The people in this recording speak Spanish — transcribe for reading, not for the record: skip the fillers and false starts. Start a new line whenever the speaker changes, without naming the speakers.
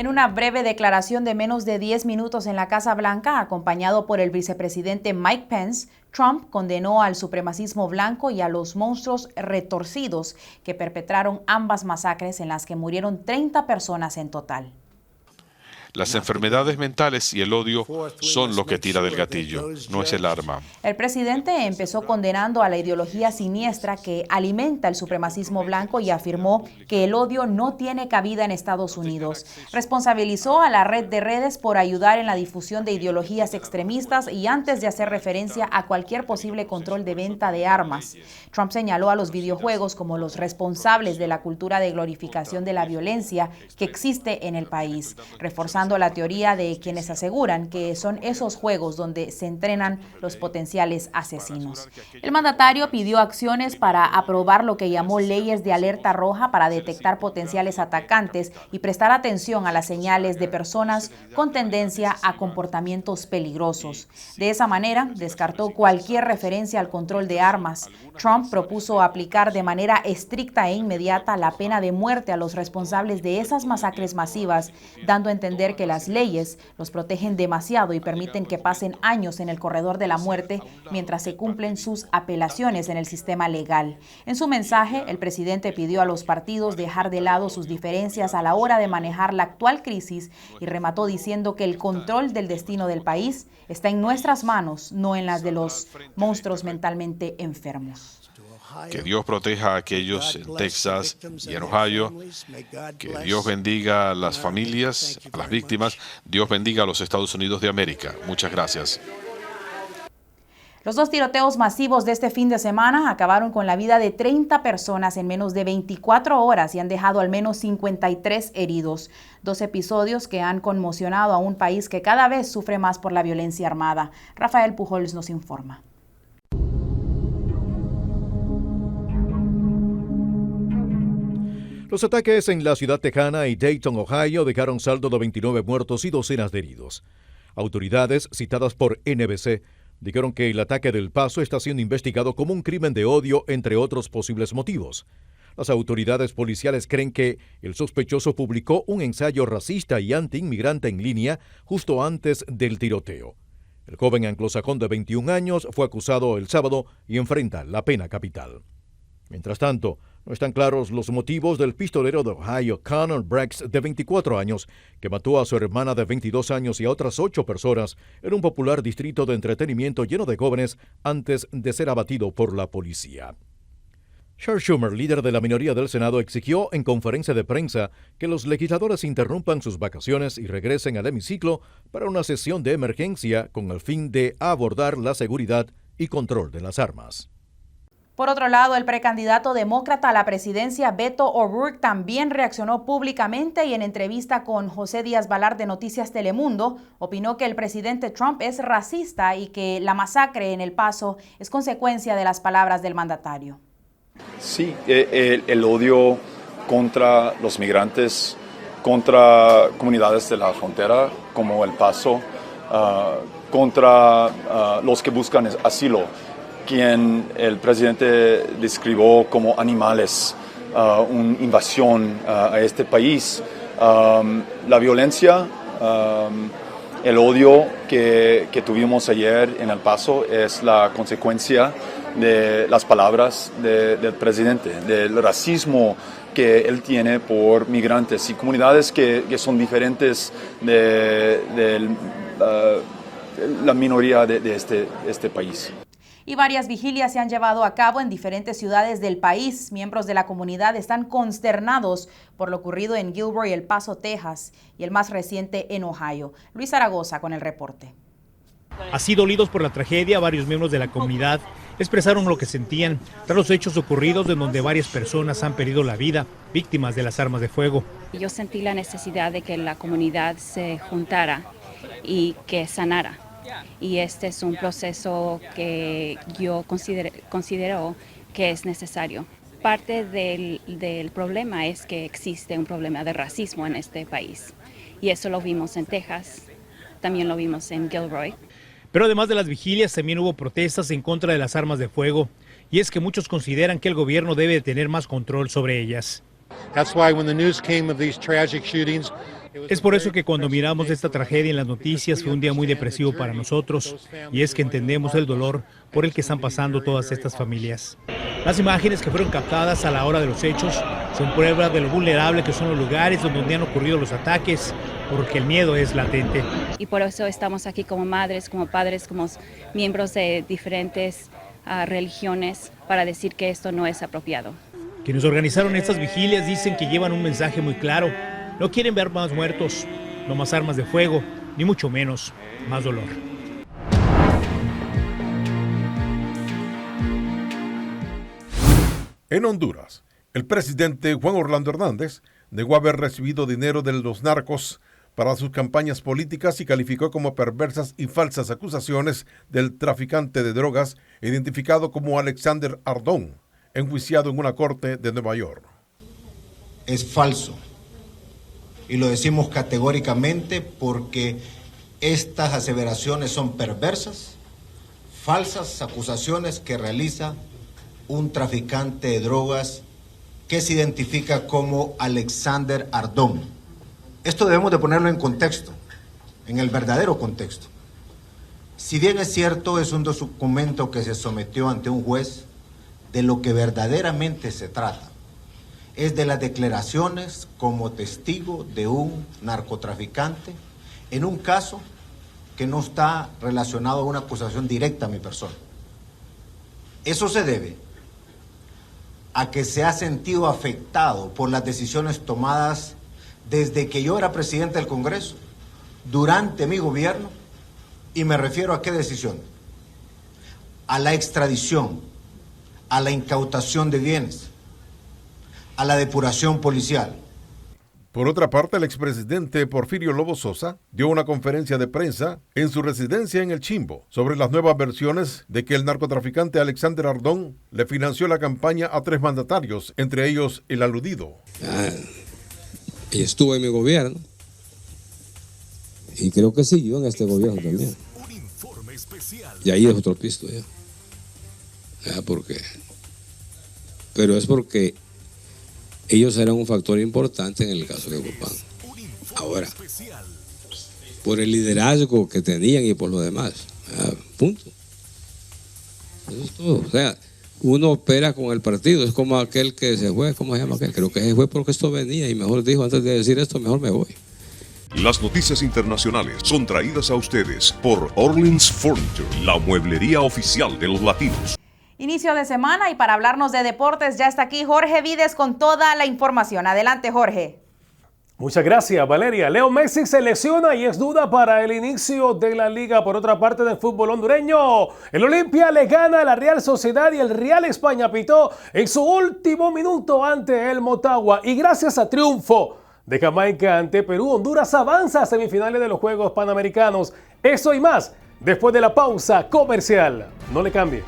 En una breve declaración de menos de 10 minutos en la Casa Blanca, acompañado por el vicepresidente Mike Pence, Trump condenó al supremacismo blanco y a los monstruos retorcidos que perpetraron ambas masacres en las que murieron 30 personas en total.
Las enfermedades mentales y el odio son lo que tira del gatillo, no es el arma.
El presidente empezó condenando a la ideología siniestra que alimenta el supremacismo blanco y afirmó que el odio no tiene cabida en Estados Unidos. Responsabilizó a la red de redes por ayudar en la difusión de ideologías extremistas y antes de hacer referencia a cualquier posible control de venta de armas. Trump señaló a los videojuegos como los responsables de la cultura de glorificación de la violencia que existe en el país, reforzando la teoría de quienes aseguran que son esos juegos donde se entrenan los potenciales asesinos. El mandatario pidió acciones para aprobar lo que llamó leyes de alerta roja para detectar potenciales atacantes y prestar atención a las señales de personas con tendencia a comportamientos peligrosos. De esa manera, descartó cualquier referencia al control de armas. Trump propuso aplicar de manera estricta e inmediata la pena de muerte a los responsables de esas masacres masivas, dando a entender que las leyes los protegen demasiado y permiten que pasen años en el corredor de la muerte mientras se cumplen sus apelaciones en el sistema legal. En su mensaje, el presidente pidió a los partidos dejar de lado sus diferencias a la hora de manejar la actual crisis y remató diciendo que el control del destino del país está en nuestras manos, no en las de los monstruos mentalmente enfermos.
Que Dios proteja a aquellos en Texas y en Ohio. Que Dios bendiga a las familias, a las víctimas. Dios bendiga a los Estados Unidos de América. Muchas gracias.
Los dos tiroteos masivos de este fin de semana acabaron con la vida de 30 personas en menos de 24 horas y han dejado al menos 53 heridos. Dos episodios que han conmocionado a un país que cada vez sufre más por la violencia armada. Rafael Pujols nos informa.
Los ataques en la ciudad tejana y Dayton, Ohio, dejaron saldo de 29 muertos y docenas de heridos. Autoridades citadas por NBC dijeron que el ataque del Paso está siendo investigado como un crimen de odio, entre otros posibles motivos. Las autoridades policiales creen que el sospechoso publicó un ensayo racista y anti-inmigrante en línea justo antes del tiroteo. El joven anglosajón de 21 años fue acusado el sábado y enfrenta la pena capital. Mientras tanto, no están claros los motivos del pistolero de Ohio, Connor Braggs, de 24 años, que mató a su hermana de 22 años y a otras 8 personas en un popular distrito de entretenimiento lleno de jóvenes antes de ser abatido por la policía. Chuck Schumer, líder de la minoría del Senado, exigió en conferencia de prensa que los legisladores interrumpan sus vacaciones y regresen al hemiciclo para una sesión de emergencia con el fin de abordar la seguridad y control de las armas.
Por otro lado, el precandidato demócrata a la presidencia, Beto O'Rourke, también reaccionó públicamente y en entrevista con José Díaz Balart de Noticias Telemundo, opinó que el presidente Trump es racista y que la masacre en El Paso es consecuencia de las palabras del mandatario.
Sí, el odio contra los migrantes, contra comunidades de la frontera como El Paso, contra los que buscan asilo, quien el presidente describió como animales, una invasión a este país. La violencia, el odio que tuvimos ayer en El Paso es la consecuencia de las palabras del presidente, del racismo que él tiene por migrantes y comunidades que son diferentes de la minoría de este país.
Y varias vigilias se han llevado a cabo en diferentes ciudades del país. Miembros de la comunidad están consternados por lo ocurrido en Gilroy y El Paso, Texas, y el más reciente en Ohio. Luis Zaragoza con el reporte.
Así, dolidos por la tragedia, varios miembros de la comunidad expresaron lo que sentían tras los hechos ocurridos en donde varias personas han perdido la vida, víctimas de las armas de fuego.
Yo sentí la necesidad de que la comunidad se juntara y que sanara. Y este es un proceso que yo considero que es necesario. Parte del problema es que existe un problema de racismo en este país. Y eso lo vimos en Texas, también lo vimos en Gilroy.
Pero además de las vigilias, también hubo protestas en contra de las armas de fuego. Y es que muchos consideran que el gobierno debe tener más control sobre ellas. Es por eso que cuando miramos esta tragedia en las noticias fue un día muy depresivo para nosotros, y es que entendemos el dolor por el que están pasando todas estas familias. Las imágenes que fueron captadas a la hora de los hechos son prueba de lo vulnerable que son los lugares donde han ocurrido los ataques, porque el miedo es latente.
Y por eso estamos aquí como madres, como padres, como miembros de diferentes religiones para decir que esto no es apropiado.
Quienes organizaron estas vigilias dicen que llevan un mensaje muy claro. No quieren ver más muertos, no más armas de fuego, ni mucho menos más dolor.
En Honduras, el presidente Juan Orlando Hernández negó haber recibido dinero de los narcos para sus campañas políticas y calificó como perversas y falsas acusaciones del traficante de drogas identificado como Alexander Ardón, enjuiciado en una corte de Nueva York.
Es falso. Y lo decimos categóricamente porque estas aseveraciones son perversas, falsas acusaciones que realiza un traficante de drogas que se identifica como Alexander Ardón. Esto debemos de ponerlo en contexto, en el verdadero contexto. Si bien es cierto, es un documento que se sometió ante un juez, de lo que verdaderamente se trata es de las declaraciones como testigo de un narcotraficante en un caso que no está relacionado a una acusación directa a mi persona. Eso se debe a que se ha sentido afectado por las decisiones tomadas desde que yo era presidente del Congreso, durante mi gobierno, y me refiero a qué decisión: a la extradición, a la incautación de bienes, a la depuración policial.
Por otra parte, el expresidente Porfirio Lobo Sosa dio una conferencia de prensa en su residencia en El Chimbo sobre las nuevas versiones de que el narcotraficante Alexander Ardón le financió la campaña a 3 mandatarios, entre ellos el aludido.
Y estuvo en mi gobierno y creo que siguió en este gobierno también. Y ahí es otro pisto ya. ¿Por qué? Pero es porque ellos eran un factor importante en el caso de Copán. Ahora, por el liderazgo que tenían y por lo demás. Punto. Eso es todo. O sea, uno opera con el partido. Es como aquel que se fue. ¿Cómo se llama aquel? Creo que se fue porque esto venía y mejor dijo, antes de decir esto, mejor me voy.
Las noticias internacionales son traídas a ustedes por Orleans Furniture, la mueblería oficial de los latinos.
Inicio de semana y para hablarnos de deportes ya está aquí Jorge Vides con toda la información. Adelante, Jorge.
Muchas gracias, Valeria. Leo Messi se lesiona y es duda para el inicio de la liga. Por otra parte, del fútbol hondureño, el Olimpia le gana a la Real Sociedad y el Real España pitó en su último minuto ante el Motagua. Y gracias a triunfo de Jamaica ante Perú, Honduras avanza a semifinales de los Juegos Panamericanos. Eso y más después de la pausa comercial. No le cambie.